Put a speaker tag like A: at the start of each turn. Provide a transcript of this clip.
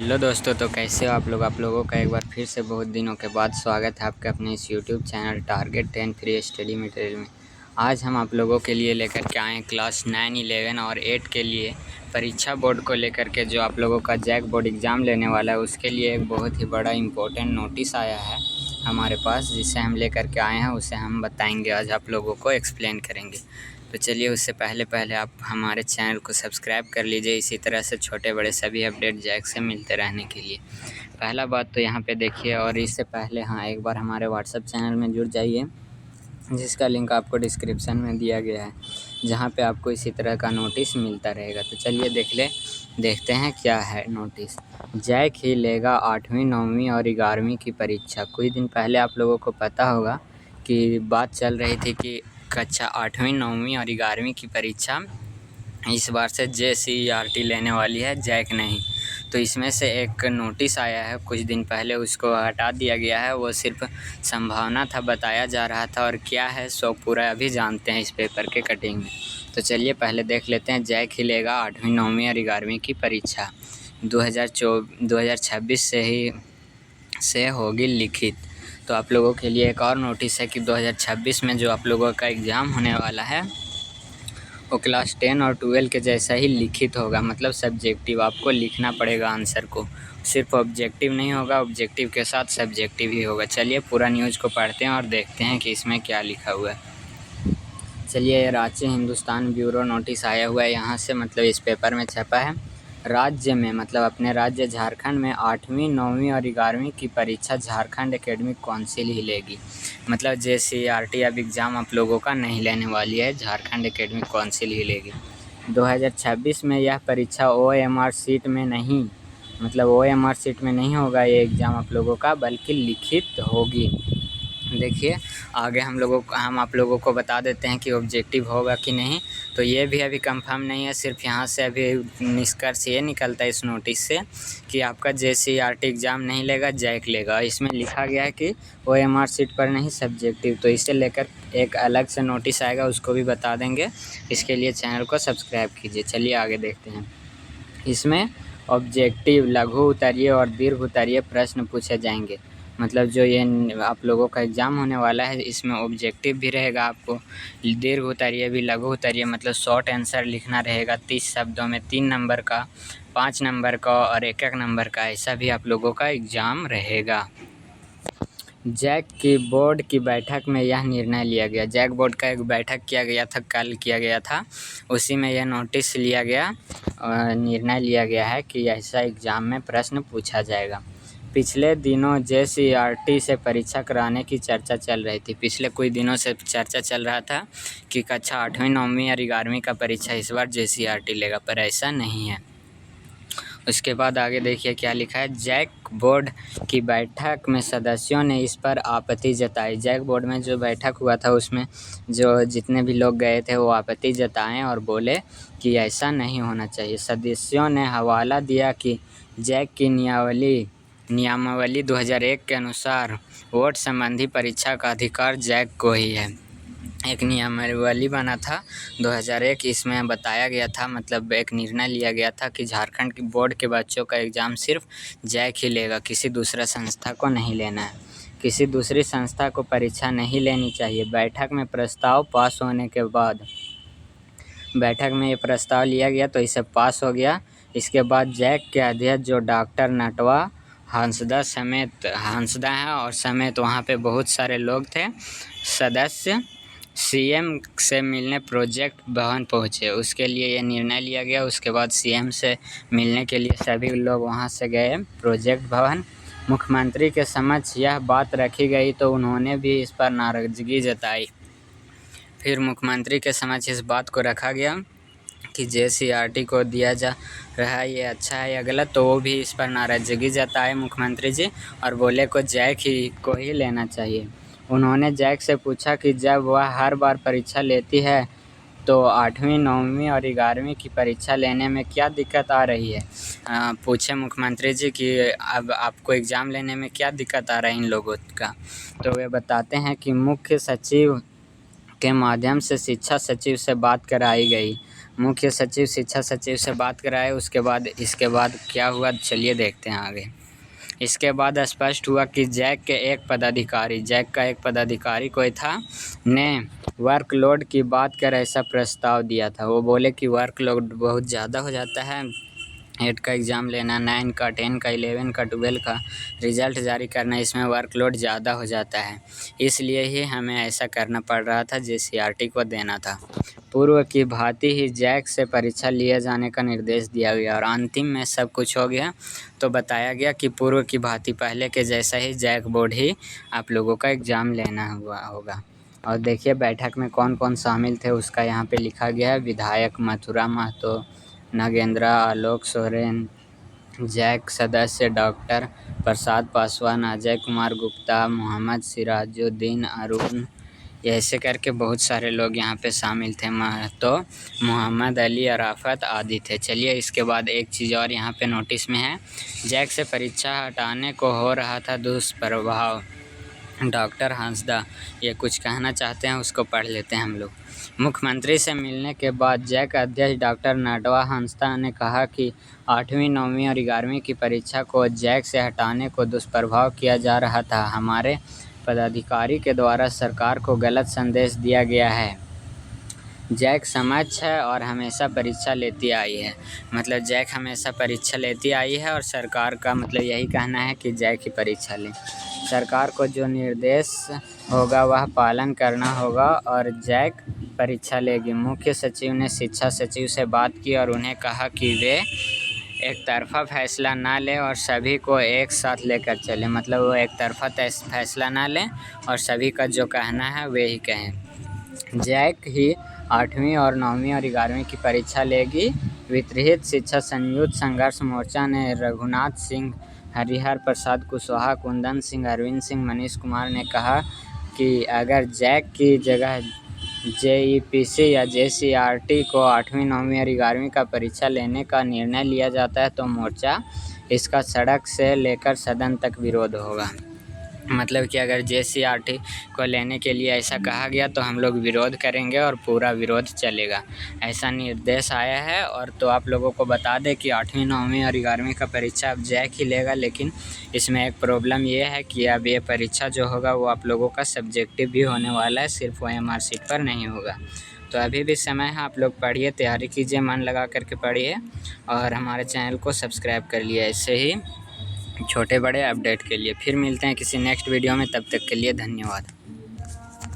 A: Hello दोस्तों, तो कैसे हो आप लोग। आप लोगों का एक बार फिर से बहुत दिनों के बाद स्वागत है आपके अपने इस YouTube channel target 10 free study material में। आज हम आप लोगों के लिए लेकर के आए हैं क्लास 9, 11 और 8 के लिए परीक्षा बोर्ड को लेकर के जो आप लोगों का जैक बोर्ड एग्ज़ाम लेने वाला है उसके लिए एक बहुत ही बड़ा इम्पोर्टेंट नोटिस आया है हमारे पास, जिसे हम लेकर के आए हैं। उसे हम बताएंगे, आज आप लोगों को एक्सप्लेन करेंगे। तो चलिए, उससे पहले आप हमारे चैनल को सब्सक्राइब कर लीजिए, इसी तरह से छोटे बड़े सभी अपडेट जैक से मिलते रहने के लिए। पहला बात तो यहाँ पे देखिए, और इससे पहले एक बार हमारे व्हाट्सएप चैनल में जुड़ जाइए, जिसका लिंक आपको डिस्क्रिप्शन में दिया गया है, जहाँ पे आपको इसी तरह का नोटिस मिलता रहेगा। तो चलिए देखते हैं क्या है नोटिस। जैक ही लेगा 8वीं 9वीं और 11वीं की परीक्षा। कुछ दिन पहले आप लोगों को पता होगा कि बात चल रही थी कि कक्षा 8वीं 9वीं और 11वीं की परीक्षा इस बार से JCERT लेने वाली है, जैक नहीं। तो इसमें से एक नोटिस आया है कुछ दिन पहले, उसको हटा दिया गया है। वो सिर्फ संभावना था, बताया जा रहा था, और क्या है सो पूरा अभी जानते हैं इस पेपर के कटिंग में। तो चलिए पहले देख लेते हैं। जैक ही लेगा 8वीं 9वीं और 11वीं की परीक्षा 2026 से होगी लिखित। तो आप लोगों के लिए एक और नोटिस है कि 2026 में जो आप लोगों का एग्ज़ाम होने वाला है वो क्लास 10 और 12 के जैसा ही लिखित होगा, मतलब सब्जेक्टिव। आपको लिखना पड़ेगा आंसर को, सिर्फ ऑब्जेक्टिव नहीं होगा, ऑब्जेक्टिव के साथ सब्जेक्टिव ही होगा। चलिए पूरा न्यूज़ को पढ़ते हैं और देखते हैं कि इसमें क्या लिखा हुआ है। चलिए, रांची हिंदुस्तान ब्यूरो नोटिस आया हुआ है यहाँ से, मतलब इस पेपर में छपा है। राज्य में, मतलब अपने राज्य झारखंड में 8वीं 9वीं और 11वीं की परीक्षा झारखंड एकेडमिक काउंसिल ही लेगी। मतलब JCERT अब एग्ज़ाम आप लोगों का नहीं लेने वाली है, झारखंड एकेडमिक काउंसिल ही लेगी। 2026 में यह परीक्षा OMR सीट में नहीं, मतलब OMR सीट में नहीं होगा ये एग्ज़ाम आप लोगों का, बल्कि लिखित होगी। देखिए आगे हम आप लोगों को बता देते हैं कि ऑब्जेक्टिव होगा कि नहीं। तो ये भी अभी कंफर्म नहीं है, सिर्फ यहाँ से अभी निष्कर्ष ये निकलता है इस नोटिस से कि आपका JCERT एग्ज़ाम नहीं लेगा, जैक लेगा। इसमें लिखा गया है कि OMR सीट पर नहीं, सब्जेक्टिव। तो इसे लेकर एक अलग से नोटिस आएगा, उसको भी बता देंगे। इसके लिए चैनल को सब्सक्राइब कीजिए। चलिए आगे देखते हैं। इसमें ऑब्जेक्टिव, लघु उत्तरीय और दीर्घ उत्तरीय प्रश्न पूछे जाएंगे। मतलब जो ये आप लोगों का एग्ज़ाम होने वाला है, इसमें ऑब्जेक्टिव भी रहेगा, आपको दीर्घ उत्तरीय भी, लघु उत्तरीय मतलब शॉर्ट आंसर लिखना रहेगा 30 शब्दों में, 3 नंबर का, 5 नंबर का और 1-1 नंबर का, ऐसा भी आप लोगों का एग्ज़ाम रहेगा। जैक की बोर्ड की बैठक में यह निर्णय लिया गया। जैक बोर्ड का एक बैठक किया गया था, कल किया गया था, उसी में यह नोटिस लिया गया और निर्णय लिया गया है कि ऐसा एग्ज़ाम में प्रश्न पूछा जाएगा। पिछले दिनों JCERT से परीक्षा कराने की चर्चा चल रही थी। पिछले कुछ दिनों से चर्चा चल रहा था कि कक्षा 8वीं 9वीं और 11वीं का परीक्षा इस बार JCERT लेगा, पर ऐसा नहीं है। उसके बाद आगे देखिए क्या लिखा है। जैक बोर्ड की बैठक में सदस्यों ने इस पर आपत्ति जताई। जैक बोर्ड में जो बैठक हुआ था उसमें जो जितने भी लोग गए थे वो आपत्ति जताएं और बोले कि ऐसा नहीं होना चाहिए। सदस्यों ने हवाला दिया कि जैक की नियमावली 2001 के अनुसार वोट संबंधी परीक्षा का अधिकार जैक को ही है। एक नियमावली बना था 2001, इसमें बताया गया था, मतलब एक निर्णय लिया गया था कि झारखंड की बोर्ड के बच्चों का एग्ज़ाम सिर्फ जैक ही लेगा, किसी दूसरा संस्था को नहीं लेना है, किसी दूसरी संस्था को परीक्षा नहीं लेनी चाहिए। बैठक में प्रस्ताव पास होने के बाद, बैठक में ये प्रस्ताव लिया गया तो इसे पास हो गया। इसके बाद जैक के अध्यक्ष जो डॉक्टर नटवा हंसदा हैं और समेत वहाँ पे बहुत सारे लोग थे सदस्य, CM से मिलने प्रोजेक्ट भवन पहुँचे। उसके लिए ये निर्णय लिया गया। उसके बाद CM से मिलने के लिए सभी लोग वहाँ से गए प्रोजेक्ट भवन। मुख्यमंत्री के समक्ष यह बात रखी गई तो उन्होंने भी इस पर नाराज़गी जताई। फिर मुख्यमंत्री के समक्ष इस बात को रखा गया कि JCERT को दिया जा रहा है ये अच्छा है या गलत, तो वो भी इस पर नाराज़गी जताए मुख्यमंत्री जी और बोले को जैक को ही लेना चाहिए। उन्होंने जैक से पूछा कि जब वह हर बार परीक्षा लेती है तो 8वीं 9वीं और 11वीं की परीक्षा लेने में क्या दिक्कत आ रही है। पूछे मुख्यमंत्री जी कि अब आपको एग्ज़ाम लेने में क्या दिक्कत आ रहा है इन लोगों का। तो वे बताते हैं कि मुख्य सचिव के माध्यम से शिक्षा सचिव से बात कराई गई। मुख्य सचिव शिक्षा सचिव से बात कराए। इसके बाद क्या हुआ चलिए देखते हैं आगे। इसके बाद स्पष्ट हुआ कि जैक का एक पदाधिकारी कोई था ने वर्कलोड की बात कर ऐसा प्रस्ताव दिया था। वो बोले कि वर्कलोड बहुत ज़्यादा हो जाता है, 8 का एग्ज़ाम लेना, 9 का, 10 का, 11 का, 12 का रिज़ल्ट जारी करना, इसमें वर्कलोड ज़्यादा हो जाता है। इसलिए ही हमें ऐसा करना पड़ रहा था, JCRT को देना था। पूर्व की भांति ही जैक से परीक्षा लिए जाने का निर्देश दिया गया और अंतिम में सब कुछ हो गया तो बताया गया कि पूर्व की भांति पहले के जैसा ही जैक बोर्ड ही आप लोगों का एग्ज़ाम लेना होगा। और देखिए बैठक में कौन कौन शामिल थे उसका यहाँ पे लिखा गया है। विधायक मथुरा महतो, नागेंद्रा, आलोक सोरेन, जैक सदस्य डॉक्टर प्रसाद पासवान, अजय कुमार गुप्ता, मोहम्मद सिराजुद्दीन, अरुण, ऐसे करके बहुत सारे लोग यहाँ पे शामिल थे। तो मोहम्मद अली, अराफत आदि थे। चलिए इसके बाद एक चीज़ और यहाँ पे नोटिस में है, जैक से परीक्षा हटाने को हो रहा था दुष्प्रभाव। डॉक्टर हंसदा ये कुछ कहना चाहते हैं, उसको पढ़ लेते हैं हम लोग। मुख्यमंत्री से मिलने के बाद जैक अध्यक्ष डॉक्टर नटवा हंसदा ने कहा कि 8वीं, 9वीं और 11वीं की परीक्षा को जैक से हटाने को दुष्प्रभाव किया जा रहा था। हमारे पदाधिकारी के द्वारा सरकार को गलत संदेश दिया गया है। जैक समक्ष है और हमेशा परीक्षा लेती आई है। मतलब जैक हमेशा परीक्षा लेती आई है और सरकार का मतलब यही कहना है कि जैक ही परीक्षा ले। सरकार को जो निर्देश होगा वह पालन करना होगा और जैक परीक्षा लेगी। मुख्य सचिव ने शिक्षा सचिव से बात की और उन्हें कहा कि वे एक तरफा फैसला ना लें और सभी को एक साथ लेकर चलें। मतलब वो एक तरफा फैसला ना लें और सभी का जो कहना है वे ही कहें। जैक ही 8वीं और 9वीं और 11वीं की परीक्षा लेगी। वितरित शिक्षा संयुक्त संघर्ष मोर्चा ने रघुनाथ सिंह, हरिहर प्रसाद कुशवाहा, कुंदन सिंह, अरविंद सिंह, मनीष कुमार ने कहा कि अगर जैक की जगह JEPC या JCRT को 8वीं, 9वीं और 11वीं का परीक्षा लेने का निर्णय लिया जाता है तो मोर्चा इसका सड़क से लेकर सदन तक विरोध होगा। मतलब कि अगर JCRT को लेने के लिए ऐसा कहा गया तो हम लोग विरोध करेंगे और पूरा विरोध चलेगा, ऐसा निर्देश आया है। और तो आप लोगों को बता दें कि 8वीं, 9वीं और 11वीं का परीक्षा अब जैक ही लेगा, लेकिन इसमें एक प्रॉब्लम ये है कि अब ये परीक्षा जो होगा वो आप लोगों का सब्जेक्टिव भी होने वाला है, सिर्फ OMR शीट पर नहीं होगा। तो अभी भी समय है, आप लोग पढ़िए, तैयारी कीजिए, मन लगा करके पढ़िए और हमारे चैनल को सब्सक्राइब कर लिए ऐसे ही छोटे बड़े अपडेट के लिए। फिर मिलते हैं किसी नेक्स्ट वीडियो में, तब तक के लिए धन्यवाद।